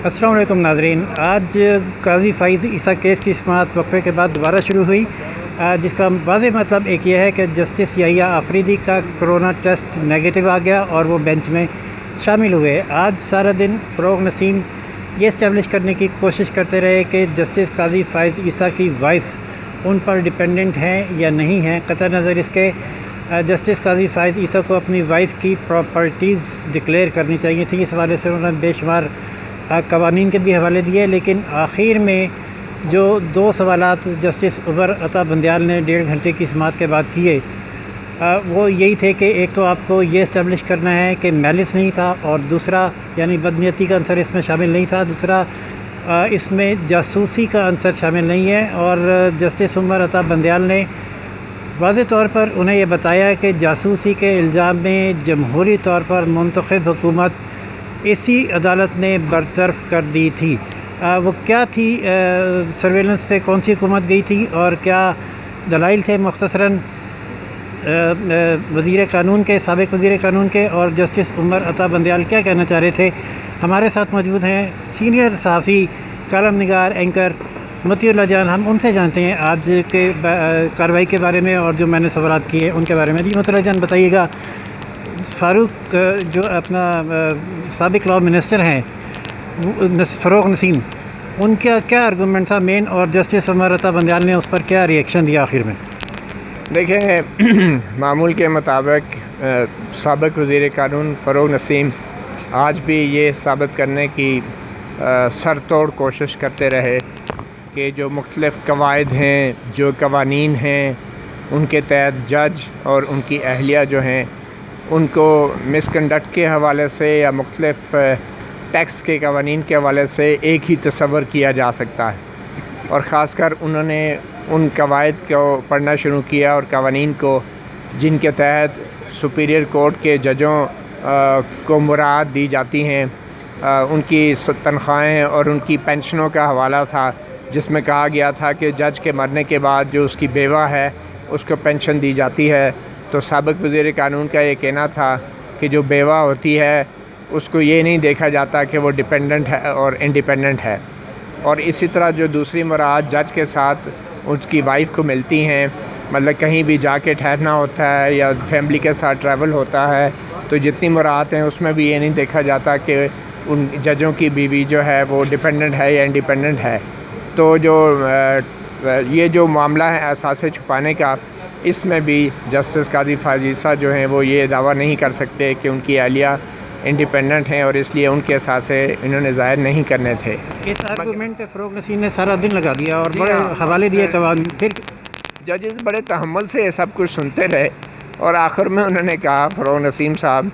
अस्सलाम वालेकुम नाज़रीन। आज काजी फ़ाइज़ ईसा केस की समाअत वक़्फ़े के बाद दोबारा शुरू हुई, जिसका वाज़ेह मतलब एक ये है कि जस्टिस याहिया आफरीदी का कोरोना टेस्ट नेगेटिव आ गया और वो बेंच में शामिल हुए। आज सारा दिन फ़रोग़ नसीम ये इस्टेब्लिश करने की कोशिश करते रहे कि जस्टिस काजी फ़ाइज़ ईसा की वाइफ उन पर डिपेंडेंट हैं या नहीं हैं। क़तई नज़र इसके जस्टिस काजी फ़ाइज़ ईसा को अपनी वाइफ की प्रॉपर्टीज़ डिक्लेयर करनी चाहिए थी। इस हवाले से उन्होंने बेशुमार कवानीन के भी हवाले दिए, लेकिन आखिर में जो दो सवालात जस्टिस उमर अता बंदियाल ने 1.5 घंटे की समाअत के बाद किए, वो यही थे कि एक तो आपको ये इस्टेब्लिश करना है कि मैलिस नहीं था, और दूसरा यानी बदनीयती का अंसर इसमें शामिल नहीं था, दूसरा इसमें जासूसी का अंसर शामिल नहीं है। और जस्टिस उमर अता बंदियाल ने वाज़ेह तौर पर उन्हें यह बताया कि जासूसी के इल्ज़ाम में जमहूरी तौर पर मुंतखब हुकूमत इसी अदालत ने बरतरफ कर दी थी। वो क्या थी, सर्वेलेंस पे कौन सी हुकूमत गई थी और क्या दलाइल थे, मुख्तसरन वज़ीर क़ानून के, साबिक़ वज़ीर क़ानून के, और जस्टिस उमर अता बंदियाल क्या कहना चाह रहे थे। हमारे साथ मौजूद हैं सीनियर सहाफ़ी, कालम निगार, एंकर मतीउल्लाह जान। हम उनसे जानते हैं आज के कार्रवाई के बारे में और जो मैंने सवालात किए उनके बारे में। जी मतीउल्लाह जान, बताइएगा, फ़ारूक जो अपना साबिक़ लॉ मिनिस्टर हैं फ़रोग़ नसीम, उनका क्या आर्गूमेंट था मेन, और जस्टिस उमर अता बंदियाल ने उस पर क्या रिएक्शन दिया आखिर में? देखें, मामूल के मुताबिक साबिक़ वज़ीर क़ानून फ़रोग़ नसीम आज भी ये साबित करने की सर तोड़ कोशिश करते रहे कि जो मुख्तलिफ़ कवायद हैं, जो कवानीन हैं, उनके तहत जज और उनकी अहलिया जो हैं उनको मिसकंडक्ट के हवाले से या मुख्तलिफ़ टैक्स के कवानीन के हवाले से एक ही तस्वर किया जा सकता है। और ख़ासकर उन्होंने उन कवायद को पढ़ना शुरू किया और कवानीन को जिनके तहत सुपीरियर कोर्ट के जजों को मुराद दी जाती हैं, उनकी तनख्वाहें और उनकी पेंशनों का हवाला था, जिसमें कहा गया था कि जज के मरने के बाद जो उसकी बेवा है उसको पेंशन दी जाती है। तो साबिक़ वज़ीर क़ानून का ये कहना था कि जो बेवा होती है उसको ये नहीं देखा जाता कि वो डिपेंडेंट है और इंडिपेंडेंट है। और इसी तरह जो दूसरी मुराद जज के साथ उसकी वाइफ को मिलती हैं, मतलब कहीं भी जाके ठहरना होता है या फैमिली के साथ ट्रैवल होता है, तो जितनी मुराद हैं उसमें भी ये नहीं देखा जाता कि उन जजों की बीवी जो है वो डिपेंडेंट है या इंडिपेंडेंट है। तो जो ये जो मामला है असासे छुपाने का, इसमें भी जस्टिस काजी फ़ाइज़ ईसा जो हैं वो ये दावा नहीं कर सकते कि उनकी अहलिया इंडिपेंडेंट हैं और इसलिए उनके असासे इन्होंने ज़ाहिर नहीं करने थे। इस आर्गूमेंट पे फ़रोग़ नसीम ने सारा दिन लगा दिया और बड़े हवाले दिए कवानीन। फिर जजेस बड़े तहम्मुल से सब कुछ सुनते रहे और आखिर में उन्होंने कहा, फ़रोग़ नसीम साहब,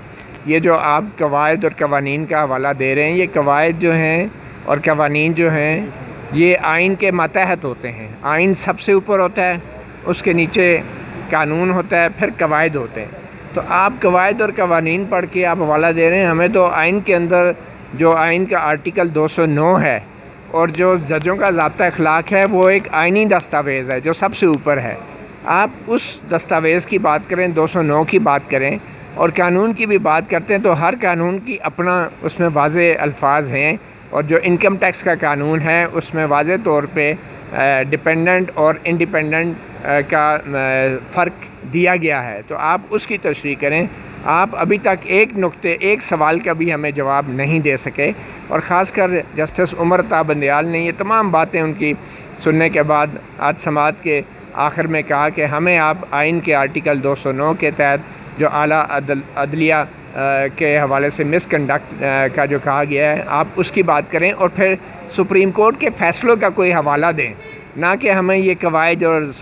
ये जो आप कवायद और कवानीन का हवाला दे रहे हैं, ये कवायद जो हैं और कवानीन जो हैं ये आइन के मातहत होते हैं। आइन सबसे ऊपर होता है, उसके नीचे कानून होता है, फिर कवायद होते हैं। तो आप कवायद और कवानीन पढ़ के आप हवाला दे रहे हैं। हमें तो आइन के अंदर जो आइन का आर्टिकल 209 है और जो जजों का ज़ाब्ता अखलाक है वो एक आइनी दस्तावेज़ है जो सबसे ऊपर है। आप उस दस्तावेज़ की बात करें, 209 की बात करें और कानून की भी बात करते हैं, तो हर कानून की अपना उसमें वाज़ेह अल्फाज हैं। और जो इनकम टैक्स का कानून है उसमें वाज़ेह तौर पे डिपेंडेंट और इंडिपेंडेंट का फ़र्क दिया गया है। तो आप उसकी तशरीह करें। आप अभी तक एक सवाल का भी हमें जवाब नहीं दे सके, और ख़ासकर जस्टिस उमर अता बंदियाल ने ये तमाम बातें उनकी सुनने के बाद आज समाअत के आखिर में कहा कि हमें आप आइन के आर्टिकल 209 के तहत जो आला अदलिया के हवाले से मिसकंडक्ट का जो कहा गया है, आप उसकी बात करें और फिर सुप्रीम कोर्ट के फ़ैसलों का कोई हवाला दें, ना कि हमें ये कवायद और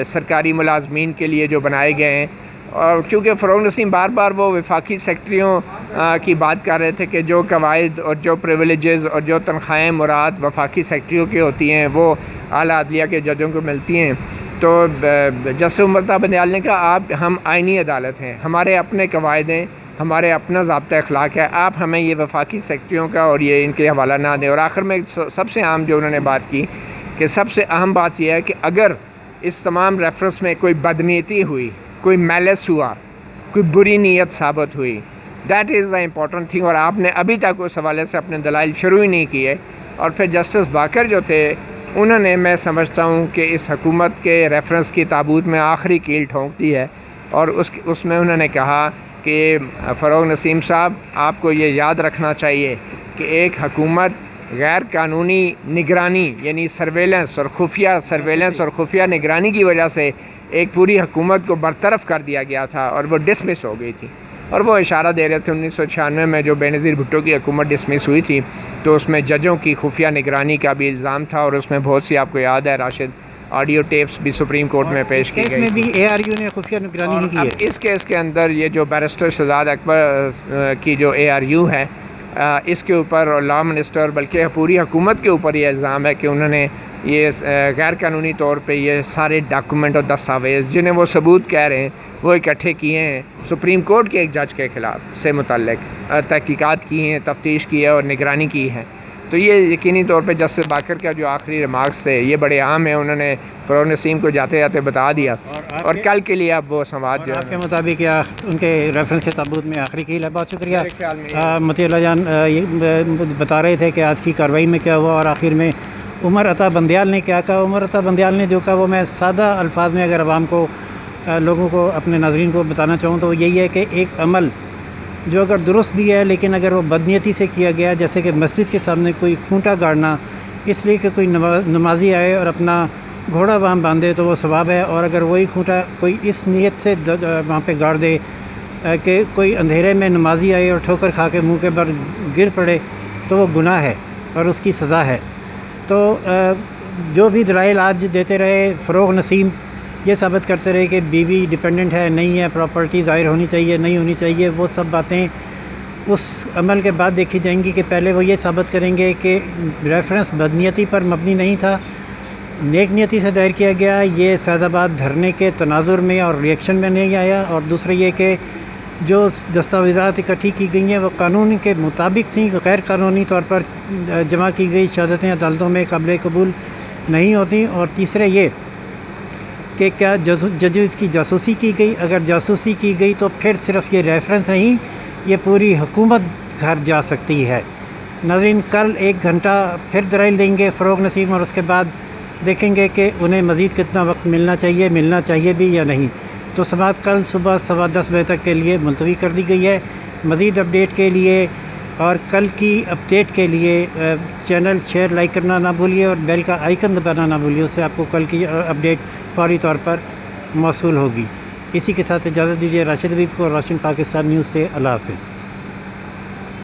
सरकारी मुलाजमीन के लिए जो बनाए गए हैं। और क्योंकि फ़रोग़ नसीम बार बार वो वफाकी सेक्रेटरियों की बात कर रहे थे कि जो कवायद और जो प्रिविलेजेस और जो तनख्वाहें मुराद वफाकी सेक्रेटरियों की होती हैं वो आला अदलिया के जजों को मिलती हैं। तो जस्टिस उमर अता बंदियाल ने कहा, हम आइनी अदालत हैं, हमारे अपने कवायद हैं, हमारे अपना ज़ाब्ता अखलाक है, आप हमें ये वफाकी सेक्रेटरियों का और ये इनके हवाला ना दें। और आखिर में सबसे अहम जो उन्होंने बात की कि सबसे अहम बात यह है कि अगर इस तमाम रेफरेंस में कोई बदनीयती हुई, कोई मैलिस हुआ, कोई बुरी नीयत साबित हुई, that is the important thing. اور آپ نے ابھی تک اس حوالے سے اپنے دلائل شروع ہی نہیں کیے. اور پھر جسٹس باقر جو تھے انہوں نے میں سمجھتا ہوں کہ اس حکومت کے ریفرنس کی تابوت میں آخری کیل ٹھونک دی ہے. اور اس میں انہوں نے کہا کہ فروغ نسیم صاحب آپ کو یہ یاد رکھنا چاہیے کہ ایک حکومت غیر قانونی نگرانی یعنی سرویلنس اور خفیہ نگرانی کی وجہ سے ایک پوری حکومت کو برطرف کر دیا گیا تھا اور وہ ڈسمس ہو گئی تھی. اور وہ اشارہ دے رہے تھے 1996 میں جو بے نظیر بھٹو کی حکومت ڈسمس ہوئی تھی تو اس میں ججوں کی خفیہ نگرانی کا بھی الزام تھا اور اس میں بہت سی آپ کو یاد ہے راشد آڈیو ٹیپس بھی سپریم کورٹ میں پیش کی گئی. اس میں بھی اے آر یو نے خفیہ نگرانی ہی کی ہے. اس کیس کے اندر یہ جو بیرسٹر شہزاد اکبر کی جو اے آر یو ہے اس کے اوپر اور لا منسٹر بلکہ پوری حکومت کے اوپر یہ الزام ہے کہ انہوں نے یہ غیر قانونی طور پہ یہ سارے ڈاکومنٹ اور دستاویز جنہیں وہ ثبوت کہہ رہے ہیں وہ اکٹھے کیے ہیں سپریم کورٹ کے ایک جج کے خلاف سے متعلق تحقیقات کی ہیں, تفتیش کی ہے اور نگرانی کی ہے. تو یہ یقینی طور پہ جسٹس باقر کا جو آخری ریمارکس تھے یہ بڑے عام ہیں. انہوں نے فروغ نسیم کو جاتے جاتے بتا دیا اور کل کے لیے اب وہ سماعت جو آپ کے مطابق ان کے ریفرنس کے تابوت میں آخری کیل ہے. بہت شکریہ. مطیع اللہ جان یہ بتا رہے تھے کہ آج کی کارروائی میں کیا ہوا اور آخر میں عمر عطا بندیال نے کیا کہا. عمر عطا بندیال نے جو کہا وہ میں سادہ الفاظ میں اگر عوام کو لوگوں کو اپنے ناظرین کو بتانا چاہوں تو یہی ہے کہ ایک عمل جو اگر درست بھی ہے لیکن اگر وہ بدنیتی سے کیا گیا, جیسے کہ مسجد کے سامنے کوئی کھونٹا گاڑنا اس لیے کہ کوئی نمازی آئے اور اپنا گھوڑا وہاں باندھے تو وہ ثواب ہے, اور اگر وہی کھونٹا کوئی اس نیت سے وہاں پہ گاڑ دے کہ کوئی اندھیرے میں نمازی آئے اور ٹھوکر کھا کے منہ کے بر گر پڑے تو وہ گناہ ہے اور اس کی سزا ہے. تو جو بھی دلائل آج دیتے رہے فروغ نسیم یہ ثابت کرتے رہے کہ بیوی ڈیپینڈنٹ ہے, نہیں ہے, پراپرٹی ظاہر ہونی چاہیے, نہیں ہونی چاہیے, وہ سب باتیں اس عمل کے بعد دیکھی جائیں گی کہ پہلے وہ یہ ثابت کریں گے کہ ریفرنس بدنیتی پر مبنی نہیں تھا, نیک نیتی سے دائر کیا گیا, یہ فیض آباد دھرنے کے تناظر میں اور ریئیکشن میں نہیں آیا, اور دوسرا یہ کہ جو دستاویزات اکٹھی کی گئی ہیں وہ قانون کے مطابق تھیں, غیر قانونی طور پر جمع کی گئی شہادتیں عدالتوں میں قابل قبول نہیں ہوتی. اور تیسرے یہ کہ کیا ججز کی جاسوسی کی گئی, اگر جاسوسی کی گئی تو پھر صرف یہ ریفرنس نہیں یہ پوری حکومت گھر جا سکتی ہے. ناظرین کل 1 گھنٹہ پھر دلائل دیں گے فروغ نسیم اور اس کے بعد دیکھیں گے کہ انہیں مزید کتنا وقت ملنا چاہیے بھی یا نہیں. تو سماعت کل صبح 10:15 بجے تک کے لیے ملتوی کر دی گئی ہے. مزید اپڈیٹ کے لیے اور کل کی اپڈیٹ کے لیے چینل شیئر لائک کرنا نہ بھولیے اور بیل کا آئیکن دبانا نہ بھولیے, اس سے آپ کو کل کی اپڈیٹ فوری طور پر موصول ہوگی. اسی کے ساتھ اجازت دیجیے راشد حبیب کو, روشن پاکستان نیوز سے. اللہ حافظ.